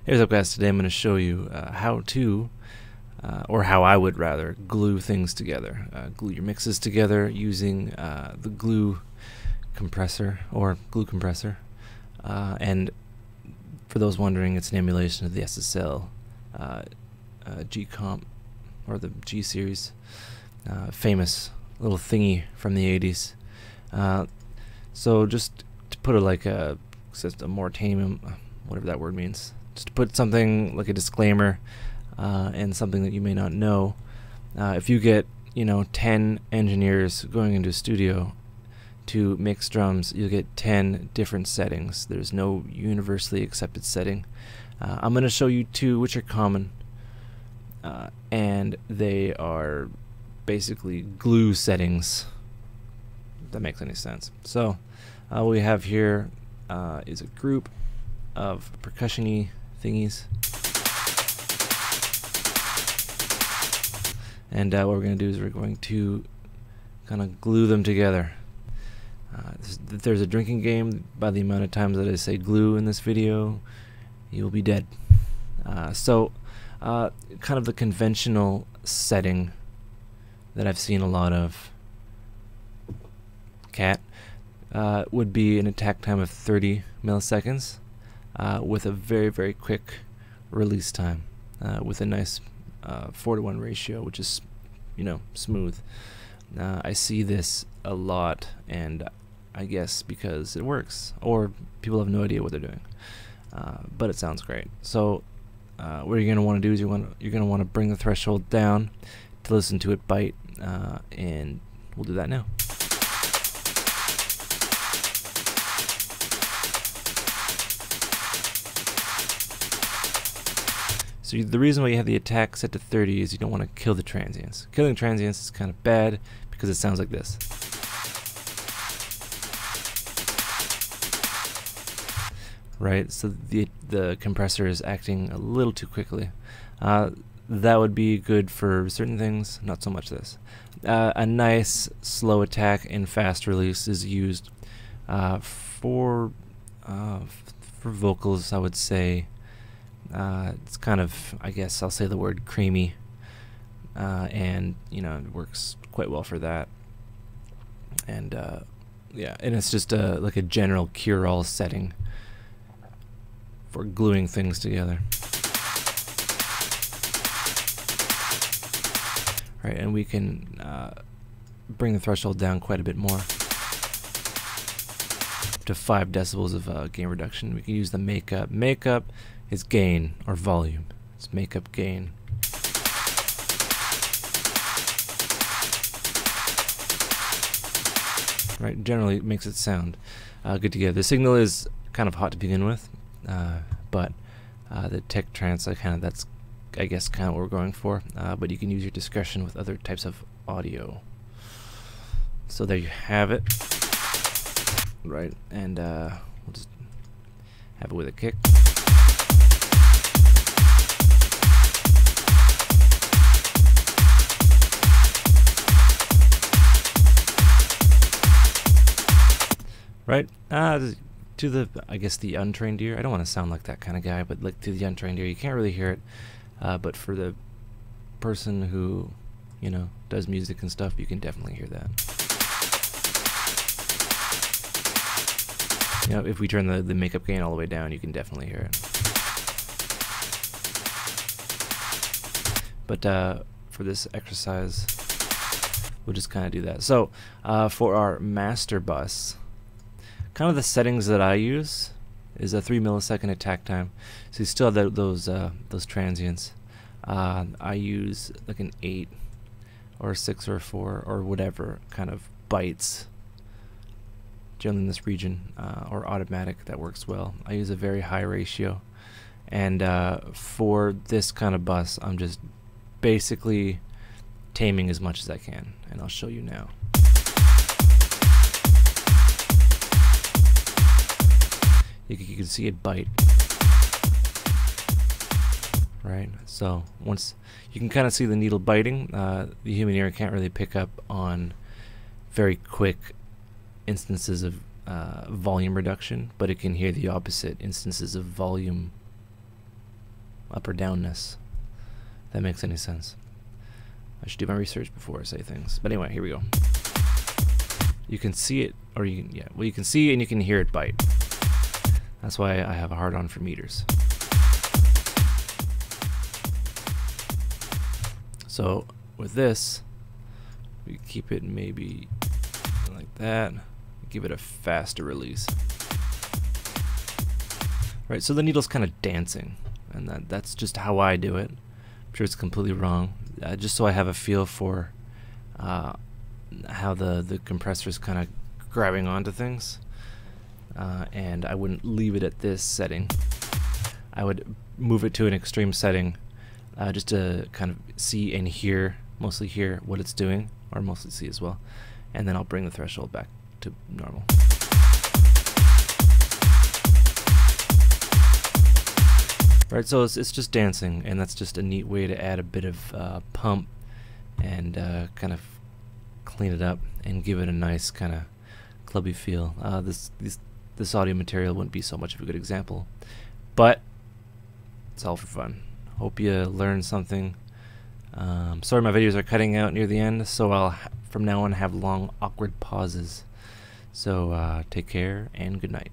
Hey, what's up, guys? Today I'm going to show you how to, or how I would rather, glue things together. Glue your mixes together using the glue compressor, or glue compressor. And for those wondering, it's an emulation of the SSL G comp, or the G series. Famous little thingy from the 80s. So just to put it like a moratorium, whatever that word means. Just to put something like a disclaimer and something that you may not know. If you get 10 engineers going into a studio to mix drums, you'll get 10 different settings. There's no universally accepted setting. I'm going to show you two which are common, and they are basically glue settings, if that makes any sense. So what we have here is a group of percussion-y thingies, and what we're going to do is we're going to kind of glue them together. If there's a drinking game, by the amount of times that I say glue in this video, you'll be dead. So kind of the conventional setting that I've seen a lot of, would be an attack time of 30 milliseconds with a very, very quick release time with a nice 4:1 ratio, which is smooth. I see this a lot, and I guess because it works, or people have no idea what they're doing, but it sounds great. So what you're going to want to do is you're going to want to bring the threshold down to listen to it bite, and we'll do that now. So the reason why you have the attack set to 30 is you don't want to kill the transients. Killing transients is kind of bad because it sounds like this. Right, so the compressor is acting a little too quickly. That would be good for certain things, not so much this. A nice slow attack and fast release is used for vocals, I would say. It's kind of, I guess I'll say the word creamy, and it works quite well for that. And yeah, and it's just like a general cure-all setting for gluing things together. Right, and we can bring the threshold down quite a bit more, up to 5 decibels of gain reduction. We can use the makeup. Makeup is gain, or volume. It's makeup gain. Right, generally it makes it sound good together. The signal is kind of hot to begin with, but the tech trance, that's I guess kind of what we're going for, but you can use your discretion with other types of audio. So there you have it. Right, and we'll just have it with a kick. Right, to the, I guess, the untrained ear, I don't want to sound like that kind of guy, but like to the untrained ear, you can't really hear it. But for the person who, does music and stuff, you can definitely hear that. If we turn the makeup gain all the way down, you can definitely hear it. But for this exercise, we'll just kind of do that. So for our master bus, kind of the settings that I use is a 3 millisecond attack time. So you still have those transients. I use like an 8 or a 6 or a 4 or whatever kind of bites, generally in this region, or automatic. That works well. I use a very high ratio, and for this kind of bus, I'm just basically taming as much as I can, and I'll show you now. You can see it bite. Right, so once you can kind of see the needle biting, the human ear can't really pick up on very quick instances of volume reduction, but it can hear the opposite instances of volume up or downness. If that makes any sense. I should do my research before I say things. But anyway, here we go. You can see it, or you can, well, you can see and you can hear it bite. That's why I have a hard on for meters. So with this, we keep it maybe like that. Give it a faster release. Right, so the needle's kind of dancing, and that's just how I do it. I'm sure it's completely wrong. Just so I have a feel for how the compressor's kind of grabbing onto things. And I wouldn't leave it at this setting. I would move it to an extreme setting just to kind of see and hear, mostly hear what it's doing, or mostly see as well. And then I'll bring the threshold back to normal. Right, so it's just dancing, and that's just a neat way to add a bit of pump and kind of clean it up and give it a nice kind of clubby feel. This audio material wouldn't be so much of a good example, but it's all for fun. Hope you learned something. Sorry my videos are cutting out near the end, so I'll from now on have long awkward pauses. So take care and good night.